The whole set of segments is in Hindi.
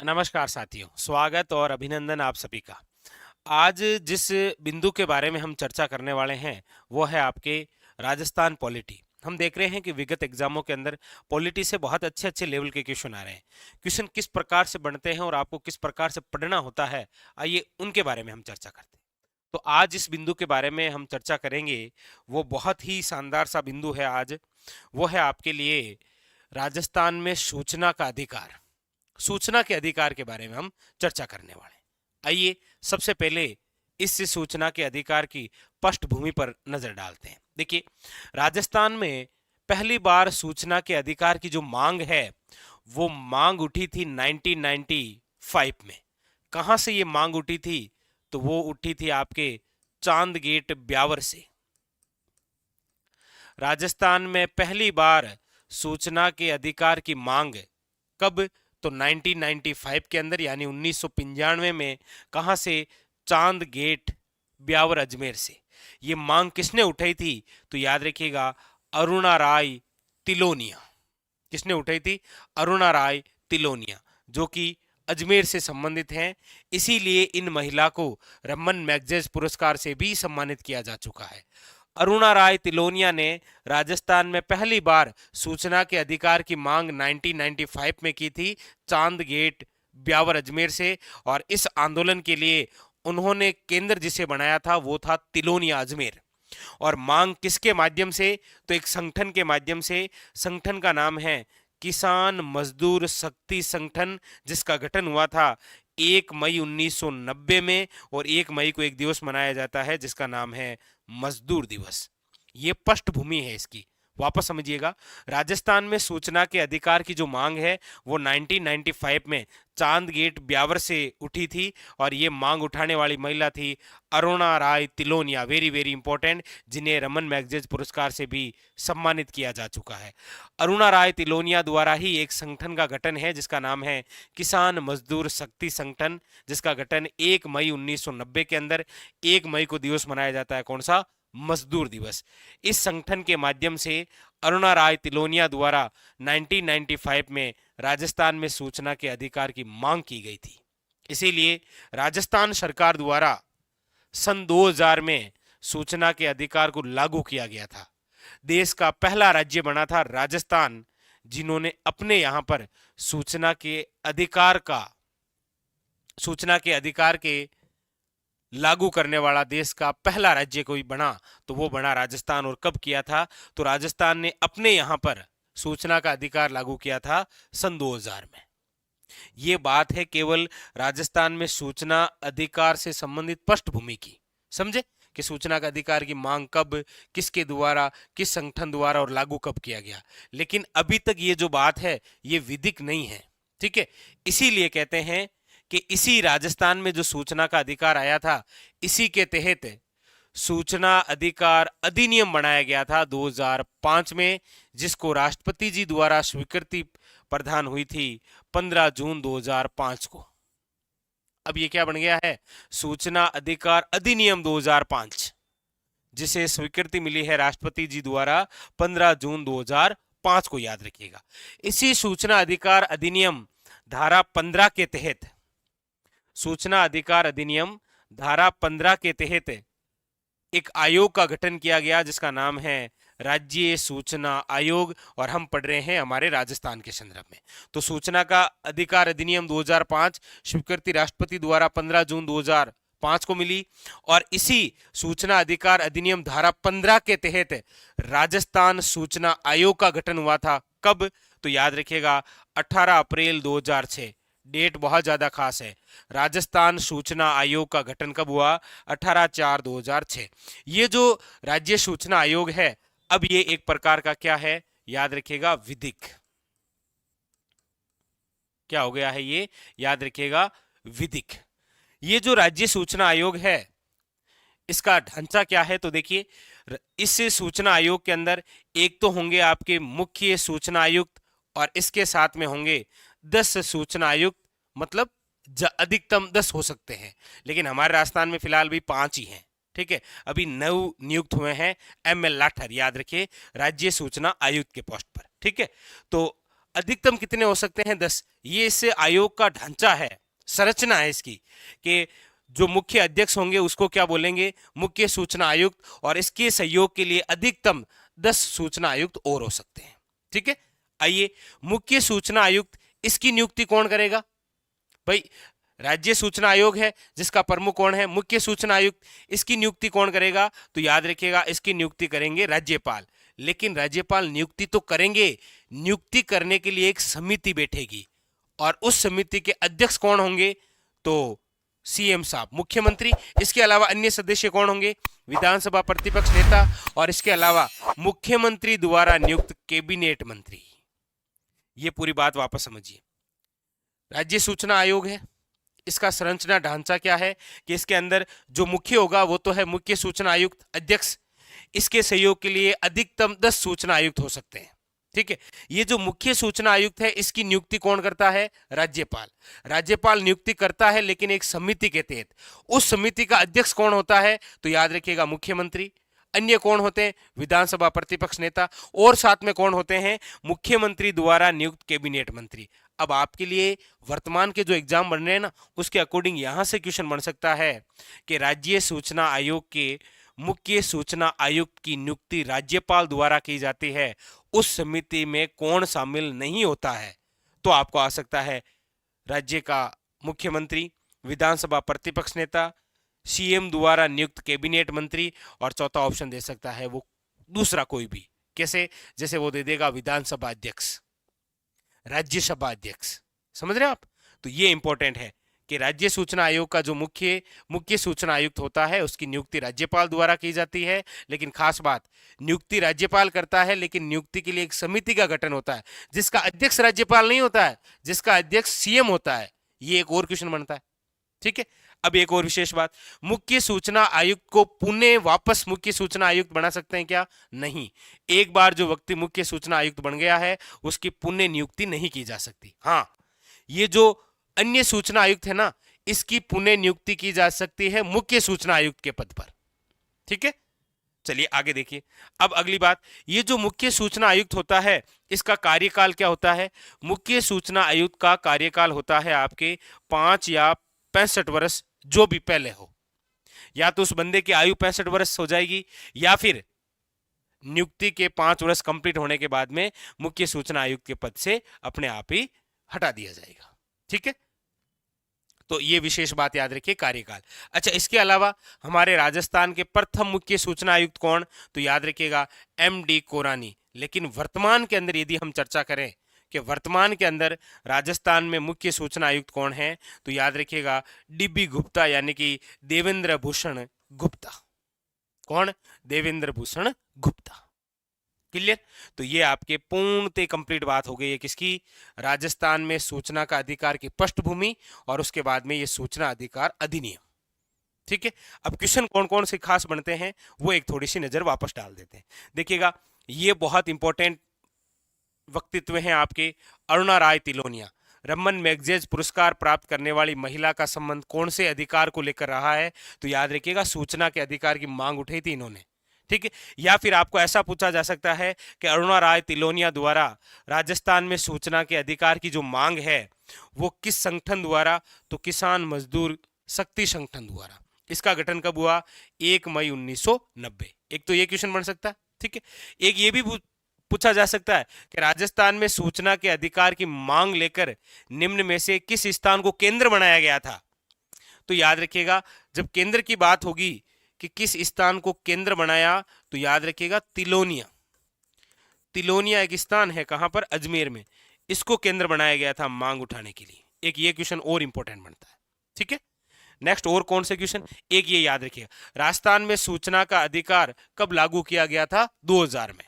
नमस्कार साथियों, स्वागत और अभिनंदन आप सभी का। आज जिस बिंदु के बारे में हम चर्चा करने वाले हैं, वो है आपके राजस्थान पॉलिटी। हम देख रहे हैं कि विगत एग्जामों के अंदर पॉलिटी से बहुत अच्छे-अच्छे लेवल के क्वेश्चन आ रहे हैं। क्वेश्चन किस प्रकार से बनते हैं और आपको किस प्रकार से पढ़ना होता है, आइए उनके बारे में हम चर्चा करते हैं। तो आज जिस बिंदु के बारे में हम चर्चा करेंगे, वो बहुत ही शानदार सा बिंदु है आज। वो है आपके लिए राजस्थान में सूचना का अधिकार। सूचना के अधिकार के बारे में हम चर्चा करने वाले हैं। आइए सबसे पहले इस सूचना के अधिकार की पृष्ठभूमि पर नजर डालते हैं। देखिए, राजस्थान में पहली बार सूचना के अधिकार की जो मांग है, वो मांग उठी थी 1995 में। कहां से ये मांग उठी थी? तो वो उठी थी आपके चांद गेट ब्यावर से। राजस्थान में पहली बार सूचना के अधिकार की मांग कब? तो 1995 के अंदर, यानी 1995 में। कहां से? चांद गेट ब्यावर अजमेर से। ये मांग किसने उठाई थी? तो याद रखिएगा, अरुणा राय तिलोनिया। किसने उठाई थी? अरुणा राय तिलोनिया, जो कि अजमेर से संबंधित हैं। इसीलिए इन महिला को रमन मैगसेसे पुरस्कार से भी सम्मानित किया जा चुका है। अरुणा राय तिलोनिया ने राजस्थान में पहली बार सूचना के अधिकार की मांग 1995 में की थी, चांद गेट ब्यावर अजमेर से। और इस आंदोलन के लिए उन्होंने केंद्र जिसे बनाया था वो था तिलोनिया अजमेर। और मांग किसके माध्यम से? तो एक संगठन के माध्यम से। संगठन का नाम है किसान मजदूर शक्ति संगठन, जिसका गठन हुआ था 1 मई 1990 में। और 1 मई को एक दिवस मनाया जाता है जिसका नाम है मजदूर दिवस। ये पृष्ठभूमि है इसकी। वापस समझिएगा, राजस्थान में सूचना के अधिकार की जो मांग है वो 1995 में चांद गेट ब्यावर से उठी थी। और ये मांग उठाने वाली महिला थी अरुणा राय तिलोनिया, वेरी वेरी इंपॉर्टेंट, जिन्हें रमन मैगसेसे पुरस्कार से भी सम्मानित किया जा चुका है। अरुणा राय तिलोनिया द्वारा ही एक संगठन का गठन है जिसका नाम है किसान मजदूर शक्ति संगठन, जिसका गठन 1 मई 1990 के अंदर। 1 मई को दिवस मनाया जाता है, कौन सा? मजदूर दिवस। इस संगठन के माध्यम से अरुणा राय तिलोनिया द्वारा 1995 में राजस्थान में सूचना के अधिकार की मांग की गई थी। इसीलिए राजस्थान सरकार द्वारा सन 2000 में सूचना के अधिकार को लागू किया गया था। देश का पहला राज्य बना था राजस्थान, जिन्होंने अपने यहां पर सूचना के अधिकार के लागू करने वाला देश का पहला राज्य कोई बना तो वो बना राजस्थान। और कब किया था? तो राजस्थान ने अपने यहां पर सूचना का अधिकार लागू किया था सन 2000 में। ये बात है केवल राजस्थान में सूचना अधिकार से संबंधित पृष्ठभूमि की। समझे कि सूचना का अधिकार की मांग कब, किसके द्वारा, किस संगठन द्वारा और लागू कब किया गया। लेकिन अभी तक ये जो बात है ये विधिक नहीं है, ठीक है। इसीलिए कहते हैं कि इसी राजस्थान में जो सूचना का अधिकार आया था, इसी के तहत सूचना अधिकार अधिनियम बनाया गया था 2005 में, जिसको राष्ट्रपति जी द्वारा स्वीकृति प्रदान हुई थी 15 जून 2005 को। अब ये क्या बन गया है? सूचना अधिकार अधिनियम 2005, जिसे स्वीकृति मिली है राष्ट्रपति जी द्वारा 15 जून 2005 को, याद रखिएगा। इसी सूचना अधिकार अधिनियम धारा 15 के तहत, सूचना अधिकार अधिनियम धारा 15 के तहत एक आयोग का गठन किया गया जिसका नाम है राज्य सूचना आयोग। और हम पढ़ रहे हैं हमारे राजस्थान के संदर्भ में। तो सूचना का अधिकार अधिनियम 2005 स्वीकृति राष्ट्रपति द्वारा 15 जून 2005 को मिली। और इसी सूचना अधिकार अधिनियम धारा 15 के तहत राजस्थान सूचना आयोग का गठन हुआ था। कब? तो याद रखिएगा 18 अप्रैल 2006। डेट बहुत ज्यादा खास है। राजस्थान सूचना आयोग का गठन कब हुआ? 18/4/2006। ये जो राज्य सूचना आयोग है, अब ये एक प्रकार का क्या है? याद रखिएगा, विधिक। क्या हो गया है ये? याद रखिएगा, विधिक। ये जो राज्य सूचना आयोग है, इसका ढांचा क्या है? तो देखिए, इस सूचना आयोग के अंदर एक तो होंगे आपके मुख्य सूचना आयुक्त, और इसके साथ में होंगे 10 सूचना आयुक्त। मतलब अधिकतम 10 हो सकते हैं, लेकिन हमारे राजस्थान में फिलहाल भी 5 ही हैं, ठीक है। अभी 9 नियुक्त हुए हैं ML लाठर, याद रखिए, राज्य सूचना आयुक्त के पोस्ट पर, ठीक है। तो अधिकतम कितने हो सकते हैं? 10। ये इससे आयोग का ढांचा है, संरचना है इसकी, कि जो मुख्य अध्यक्ष होंगे उसको क्या बोलेंगे? मुख्य सूचना आयुक्त, और इसके सहयोग के लिए अधिकतम 10 सूचना आयुक्त और हो सकते हैं। ठीक है, आइए, मुख्य सूचना आयुक्त, इसकी नियुक्ति कौन करेगा? भाई, राज्य सूचना आयोग है जिसका प्रमुख कौन है? मुख्य सूचना आयुक्त। इसकी नियुक्ति कौन करेगा? तो याद रखिएगा, इसकी नियुक्ति करेंगे राज्यपाल। लेकिन राज्यपाल नियुक्ति तो करेंगे, नियुक्ति करने के लिए एक समिति बैठेगी, और उस समिति के अध्यक्ष कौन होंगे? तो सीएम साहब, मुख्यमंत्री। इसके अलावा अन्य सदस्य कौन होंगे? विधानसभा प्रतिपक्ष नेता, और इसके अलावा मुख्यमंत्री द्वारा नियुक्त कैबिनेट मंत्री। ये पूरी बात वापस समझिए। राज्य सूचना आयोग है, इसका संरचना ढांचा क्या है कि इसके अंदर जो मुख्य होगा वो तो है मुख्य सूचना आयुक्त, अध्यक्ष। इसके सहयोग के लिए अधिकतम 10 सूचना आयुक्त हो सकते हैं। ठीक है, ये जो मुख्य सूचना आयुक्त है इसकी नियुक्ति कौन करता है? राज्यपाल। राज्यपाल नियुक्ति करता है, लेकिन एक समिति के तहत। उस समिति का अध्यक्ष कौन होता है? तो याद रखिएगा, मुख्यमंत्री। अन्य कौन होते हैं? विधानसभा प्रतिपक्ष नेता, और साथ में कौन होते हैं? मुख्यमंत्री द्वारा नियुक्त कैबिनेट मंत्री। अब आपके लिए वर्तमान के जो एग्जाम बन रहे हैं ना, उसके अकॉर्डिंग यहां से क्वेश्चन बन सकता है कि राज्य सूचना आयोग के मुख्य सूचना आयुक्त की नियुक्ति राज्यपाल द्वारा की जाती है, उस समिति में कौन शामिल नहीं होता है? तो आपको आ सकता है राज्य का मुख्यमंत्री, विधानसभा प्रतिपक्ष नेता, सीएम द्वारा नियुक्त कैबिनेट मंत्री, और चौथा ऑप्शन दे सकता है वो दूसरा कोई भी। कैसे? जैसे वो दे देगा विधानसभा अध्यक्ष, राज्यसभा अध्यक्ष। समझ रहे हैं आप? तो ये इंपॉर्टेंट है कि राज्य सूचना आयोग का जो मुख्य सूचना आयुक्त होता है उसकी नियुक्ति राज्यपाल द्वारा की जाती है। लेकिन खास बात, नियुक्ति राज्यपाल करता है, लेकिन नियुक्ति के लिए एक समिति का गठन होता है जिसका अध्यक्ष राज्यपाल नहीं होता है, जिसका अध्यक्ष सीएम होता है। ये एक और क्वेश्चन बनता है। ठीक है, अब एक और विशेष बात, मुख्य सूचना आयुक्त को पुनः वापस मुख्य सूचना आयुक्त बना सकते हैं क्या? नहीं। एक बार जो व्यक्ति मुख्य सूचना आयुक्त बन गया है उसकी पुनः नियुक्ति नहीं की जा सकती। हाँ, ये जो अन्य सूचना आयुक्त है ना, इसकी पुनः नियुक्ति की जा सकती है मुख्य सूचना आयुक्त के पद पर। ठीक है, चलिए आगे देखिए। अब अगली बात, ये जो मुख्य सूचना आयुक्त होता है इसका कार्यकाल क्या होता है? मुख्य सूचना आयुक्त का कार्यकाल होता है आपके 5 या 65 वर्ष, जो भी पहले हो। या तो उस बंदे की आयु 65 वर्ष हो जाएगी, या फिर नियुक्ति के 5 वर्ष कंप्लीट होने के बाद में मुख्य सूचना आयुक्त के पद से अपने आप ही हटा दिया जाएगा। ठीक है, तो ये विशेष बात याद रखिए, कार्यकाल। अच्छा, इसके अलावा हमारे राजस्थान के प्रथम मुख्य सूचना आयुक्त कौन? तो याद रखिएगा, एमडी कोरानी। लेकिन वर्तमान के अंदर यदि हम चर्चा करें कि वर्तमान के अंदर राजस्थान में मुख्य सूचना आयुक्त कौन है, तो याद रखिएगा डीबी गुप्ता, यानी कि देवेंद्र भूषण गुप्ता। कौन? देवेंद्र भूषण गुप्ता। क्लियर? तो ये आपके पूर्णतः कंप्लीट बात हो गई है किसकी? राजस्थान में सूचना का अधिकार की पृष्ठभूमि, और उसके बाद में ये सूचना अधिकार अधिनियम। ठीक है, अब क्वेश्चन कौन कौन से खास बनते हैं वो एक थोड़ी सी नजर वापस डाल देते हैं। देखिएगा, ये बहुत इंपॉर्टेंट व्यक्तित्व हैं आपके। अरुणा राय तिलोनिया, रमन मैगसेसे पुरस्कार प्राप्त करने वाली महिला का संबंध कौन से अधिकार को लेकर रहा है? तो याद रखिएगा, सूचना के अधिकार की मांग उठाई थी इन्होंने। ठीक है, या फिर आपको ऐसा पूछा जा सकता है कि अरुणा राय तिलोनिया द्वारा राजस्थान में सूचना के अधिकार की जो मांग है वो किस संगठन द्वारा? तो किसान मजदूर शक्ति संगठन द्वारा। इसका गठन कब हुआ? 1 मई 1990। एक तो ये क्वेश्चन बन सकता है। ठीक है, एक ये भी पूछा जा सकता है कि राजस्थान में सूचना के अधिकार की मांग लेकर निम्न में से किस स्थान को केंद्र बनाया गया था? तो याद रखिएगा, जब केंद्र की बात होगी कि किस स्थान को केंद्र बनाया, तो याद रखिएगा तिलोनिया। तिलोनिया एक स्थान है, कहां पर? अजमेर में। इसको केंद्र बनाया गया था मांग उठाने के लिए। एक ये क्वेश्चन और इंपॉर्टेंट बनता है। ठीक है, नेक्स्ट और कौन से क्वेश्चन? एक ये याद रखिएगा, राजस्थान में सूचना का अधिकार कब लागू किया गया था? 2000 में।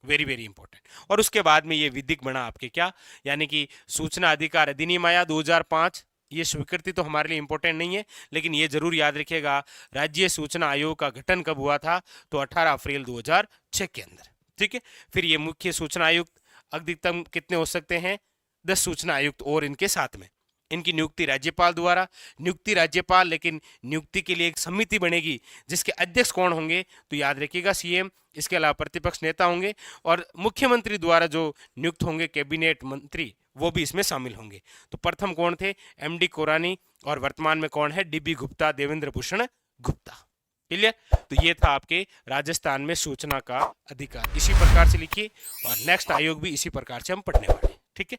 Very very important. और उसके बाद में ये विधिक बना आपके क्या, यानी कि सूचना अधिकार अधिनियम आया 2005। ये स्वीकृति तो हमारे लिए इंपॉर्टेंट नहीं है, लेकिन ये जरूर याद रखिएगा, राज्य सूचना आयोग का गठन कब हुआ था? तो 18 अप्रैल 2006 के अंदर। ठीक है, फिर ये मुख्य सूचना आयुक्त अधिकतम कितने हो सकते हैं? 10 सूचना आयुक्त और इनके साथ में। इनकी नियुक्ति राज्यपाल द्वारा, नियुक्ति राज्यपाल, लेकिन नियुक्ति के लिए एक समिति बनेगी जिसके अध्यक्ष कौन होंगे, तो याद रखिएगा सीएम। इसके अलावा प्रतिपक्ष नेता होंगे और मुख्यमंत्री द्वारा जो नियुक्त होंगे कैबिनेट मंत्री, वो भी इसमें शामिल होंगे। तो प्रथम कौन थे, एमडी कोरानी, और वर्तमान में कौन है, डीबी गुप्ता, देवेंद्र भूषण गुप्ता। क्लियर। तो ये था आपके राजस्थान में सूचना का अधिकार। इसी प्रकार से लिखिए और नेक्स्ट आयोग भी इसी प्रकार से हम पढ़ने वाले हैं। ठीक है।